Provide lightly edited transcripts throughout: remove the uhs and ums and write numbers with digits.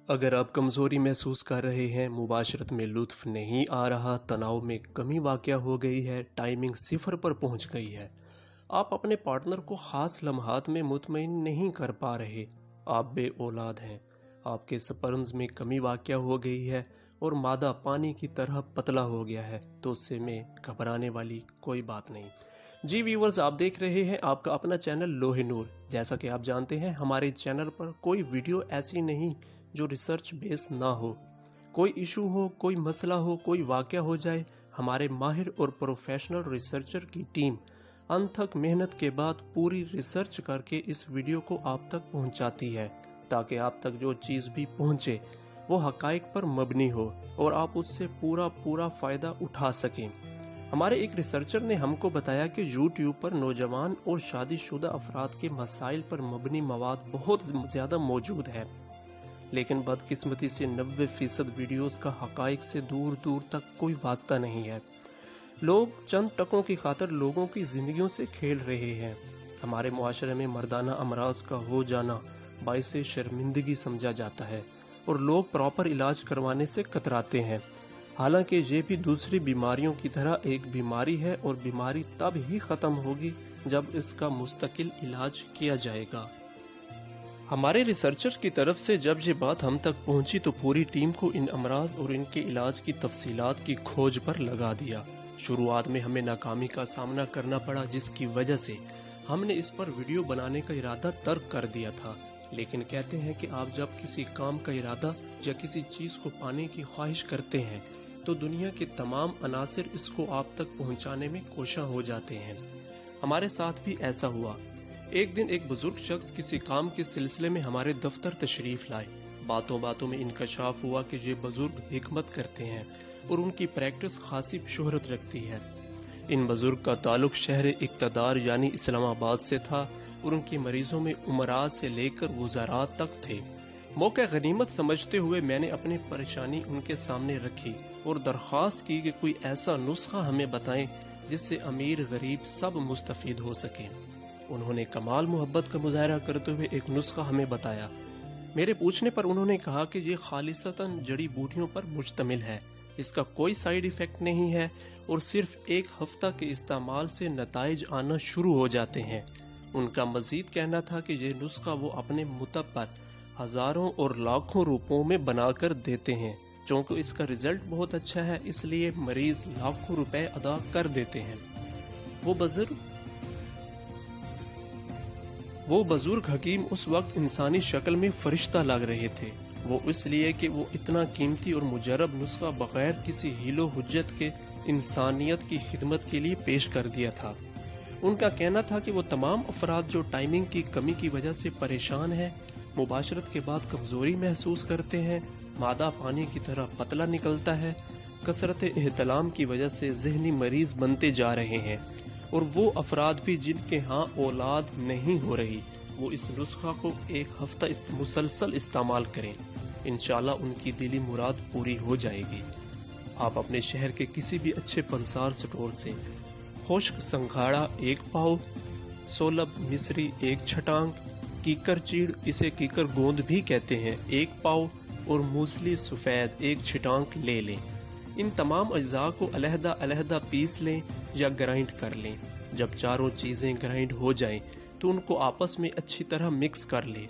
اگر آپ کمزوری محسوس کر رہے ہیں، مباشرت میں لطف نہیں آ رہا، تناؤ میں کمی واقع ہو گئی ہے، ٹائمنگ صفر پر پہنچ گئی ہے، آپ اپنے پارٹنر کو خاص لمحات میں مطمئن نہیں کر پا رہے، آپ بے اولاد ہیں، آپ کے سپرمز میں کمی واقع ہو گئی ہے اور مادہ پانی کی طرح پتلا ہو گیا ہے، تو اس سے میں گھبرانے والی کوئی بات نہیں۔ جی ویورز، آپ دیکھ رہے ہیں آپ کا اپنا چینل لوح نور۔ جیسا کہ آپ جانتے ہیں، ہمارے چینل پر کوئی ویڈیو ایسی نہیں جو ریسرچ بیس نہ ہو۔ کوئی ایشو ہو، کوئی مسئلہ ہو، کوئی واقعہ ہو جائے، ہمارے ماہر اور پروفیشنل ریسرچر کی ٹیم انتھک محنت کے بعد پوری ریسرچ کر کے اس ویڈیو کو آپ تک پہنچاتی ہے، تاکہ آپ تک جو چیز بھی پہنچے وہ حقائق پر مبنی ہو اور آپ اس سے پورا فائدہ اٹھا سکیں۔ ہمارے ایک ریسرچر نے ہم کو بتایا کہ یوٹیوب پر نوجوان اور شادی شدہ افراد کے مسائل پر مبنی مواد بہت زیادہ موجود ہے، لیکن بدقسمتی سے 90% ویڈیوز کا حقائق سے دور دور تک کوئی واسطہ نہیں ہے۔ لوگ چند ٹکوں کی خاطر لوگوں کی زندگیوں سے کھیل رہے ہیں۔ ہمارے معاشرے میں مردانہ امراض کا ہو جانا باعث شرمندگی سمجھا جاتا ہے اور لوگ پراپر علاج کروانے سے کتراتے ہیں، حالانکہ یہ بھی دوسری بیماریوں کی طرح ایک بیماری ہے اور بیماری تب ہی ختم ہوگی جب اس کا مستقل علاج کیا جائے گا۔ ہمارے ریسرچر کی طرف سے جب یہ بات ہم تک پہنچی تو پوری ٹیم کو ان امراض اور ان کے علاج کی تفصیلات کی کھوج پر لگا دیا۔ شروعات میں ہمیں ناکامی کا سامنا کرنا پڑا، جس کی وجہ سے ہم نے اس پر ویڈیو بنانے کا ارادہ ترک کر دیا تھا، لیکن کہتے ہیں کہ آپ جب کسی کام کا ارادہ یا کسی چیز کو پانے کی خواہش کرتے ہیں تو دنیا کے تمام عناصر اس کو آپ تک پہنچانے میں کوشاں ہو جاتے ہیں۔ ہمارے ساتھ بھی ایسا ہوا۔ ایک دن ایک بزرگ شخص کسی کام کے سلسلے میں ہمارے دفتر تشریف لائے۔ باتوں باتوں میں انکشاف ہوا کہ یہ بزرگ حکمت کرتے ہیں اور ان کی پریکٹس خاصی شہرت رکھتی ہے۔ ان بزرگ کا تعلق شہر اقتدار یعنی اسلام آباد سے تھا اور ان کے مریضوں میں امراء سے لے کر وزراء تک تھے۔ موقع غنیمت سمجھتے ہوئے میں نے اپنی پریشانی ان کے سامنے رکھی اور درخواست کی کہ کوئی ایسا نسخہ ہمیں بتائیں جس سے امیر غریب سب مستفید ہو سکیں۔ انہوں نے کمال محبت کا مظاہرہ کرتے ہوئے ایک نسخہ ہمیں بتایا۔ میرے پوچھنے پر انہوں نے کہا کہ یہ خالصتاً جڑی بوٹیوں پر مشتمل ہے، اس کا کوئی سائیڈ ایفیکٹ نہیں ہے اور صرف ایک ہفتہ کے استعمال سے نتائج آنا شروع ہو جاتے ہیں۔ ان کا مزید کہنا تھا کہ یہ نسخہ وہ اپنے متب پر ہزاروں اور لاکھوں روپوں میں بنا کر دیتے ہیں، چونکہ اس کا رزلٹ بہت اچھا ہے اس لیے مریض لاکھوں روپے ادا کر دیتے ہیں۔ وہ بزرگ حکیم اس وقت انسانی شکل میں فرشتہ لگ رہے تھے، وہ اس لیے کہ وہ اتنا قیمتی اور مجرب نسخہ بغیر کسی حیل و حجت کے انسانیت کی خدمت کے لیے پیش کر دیا تھا۔ ان کا کہنا تھا کہ وہ تمام افراد جو ٹائمنگ کی کمی کی وجہ سے پریشان ہیں، مباشرت کے بعد کمزوری محسوس کرتے ہیں، مادہ پانی کی طرح پتلا نکلتا ہے، کثرت احتلام کی وجہ سے ذہنی مریض بنتے جا رہے ہیں، اور وہ افراد بھی جن کے ہاں اولاد نہیں ہو رہی، وہ اس نسخہ کو ایک ہفتہ مسلسل استعمال کریں، انشاءاللہ ان کی دلی مراد پوری ہو جائے گی۔ آپ اپنے شہر کے کسی بھی اچھے پنسار سٹور سے خشک سنگھاڑا 1 پاؤ، سولب مصری 1 چھٹانک، کیکر چیڑ اسے کیکر گوند بھی کہتے ہیں 1 پاؤ اور موسلی سفید 1 چھٹانک لے لیں۔ ان تمام اجزاء کو علیحدہ علیحدہ پیس لیں یا گرائنڈ کر لیں۔ جب چاروں چیزیں گرائنڈ ہو جائیں تو ان کو آپس میں اچھی طرح مکس کر لیں۔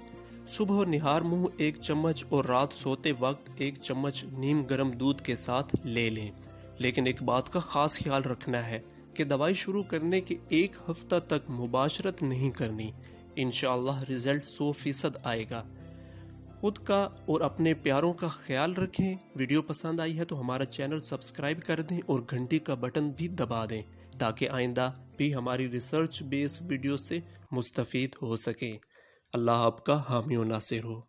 صبح نہار منہ 1 چمچ اور رات سوتے وقت 1 چمچ نیم گرم دودھ کے ساتھ لے لیں، لیکن ایک بات کا خاص خیال رکھنا ہے کہ دوائی شروع کرنے کے 1 ہفتہ تک مباشرت نہیں کرنی، انشاءاللہ رزلٹ 100% آئے گا۔ خود کا اور اپنے پیاروں کا خیال رکھیں۔ ویڈیو پسند آئی ہے تو ہمارا چینل سبسکرائب کر دیں اور گھنٹی کا بٹن بھی دبا دیں تاکہ آئندہ بھی ہماری ریسرچ بیس ویڈیو سے مستفید ہو سکیں۔ اللہ آپ کا حامی و ناصر ہو۔